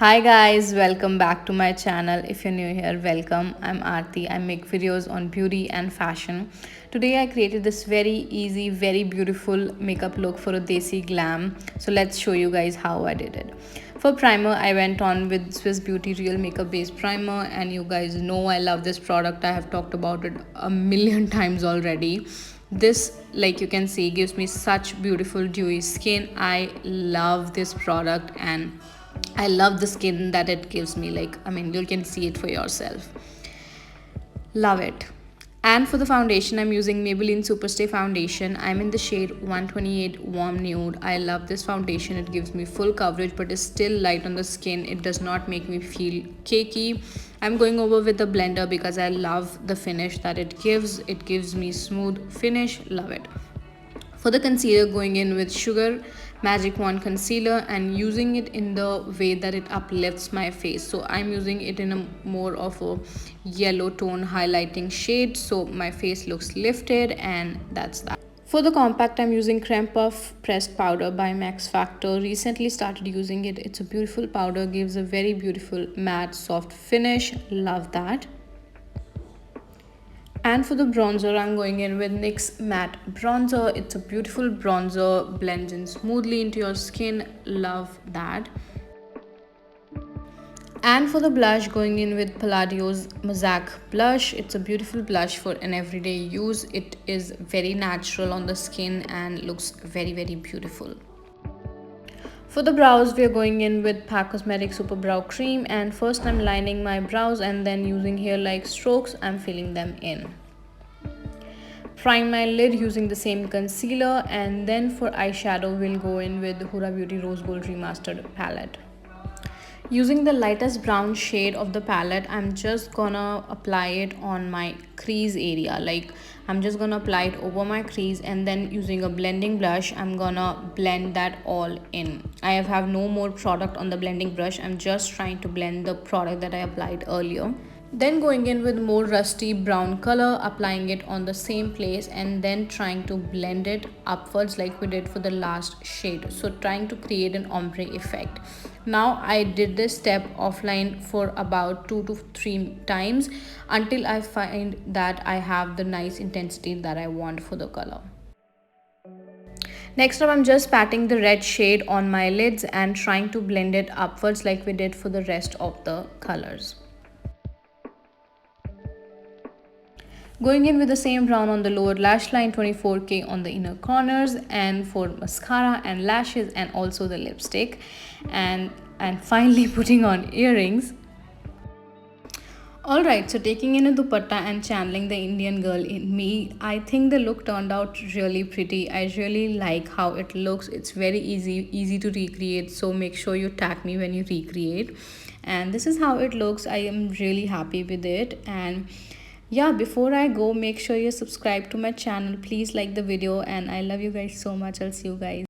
Hi guys, welcome back to my channel. If you're new here, welcome. I'm Aarti. I make videos on beauty and fashion. Today I created this very easy, very beautiful makeup look for a Desi Glam. So let's show you guys how I did it. For primer, I went on with Swiss Beauty Real Makeup Base Primer, and you guys know I love this product. I have talked about it a million times already. This, like you can see, gives me such beautiful dewy skin. I love this product and I love the skin that it gives me. You can see it for yourself. Love it. And for the foundation, I'm using Maybelline Superstay foundation. I'm in the shade 128 Warm Nude. I love this foundation. It gives me full coverage but is still light on the skin. It does not make me feel cakey. I'm going over with the blender because I love the finish that it gives. It gives me smooth finish. Love it. For the concealer, going in with Sugar Magic Wand concealer and using it in the way that it uplifts my face. So I'm using it in a more of a yellow tone highlighting shade, so my face looks lifted, and that's that. For the compact, I'm using Creme Puff Pressed Powder by Max Factor. Recently started using it. It's a beautiful powder, gives a very beautiful matte soft finish. Love that. And for the bronzer, I'm going in with NYX Matte Bronzer. It's a beautiful bronzer, blends in smoothly into your skin. Love that. And for the blush, going in with Palladio's Mosaic Blush. It's a beautiful blush for an everyday use. It is very natural on the skin and looks very, very beautiful. For the brows, we are going in with PAC Cosmetics Super Brow Cream, and first I'm lining my brows and then using hair-like strokes, I'm filling them in. Prime my lid using the same concealer, and then for eyeshadow, we'll go in with Huda Beauty Rose Gold Remastered palette. Using the lightest brown shade of the palette, I'm just gonna apply it on my crease area. I'm just gonna apply it over my crease, and then using a blending brush, I'm gonna blend that all in. I have no more product on the blending brush. I'm just trying to blend the product that I applied earlier. Then going in with more rusty brown color, applying it on the same place, and then trying to blend it upwards like we did for the last shade. So trying to create an ombre effect. Now I did this step offline for about 2 to 3 times until I find that I have the nice intensity that I want for the color. Next up, I'm just patting the red shade on my lids and trying to blend it upwards like we did for the rest of the colors. Going in with the same brown on the lower lash line, 24K on the inner corners, and for mascara and lashes and also the lipstick, and finally putting on earrings. Alright, so taking in a dupatta and channeling the Indian girl in me, I think the look turned out really pretty. I really like how it looks. It's very easy to recreate, so make sure you tag me when you recreate. And this is how it looks. I am really happy with it. And yeah, before I go, make sure you subscribe to my channel. Please like the video, and I love you guys so much. I'll see you guys.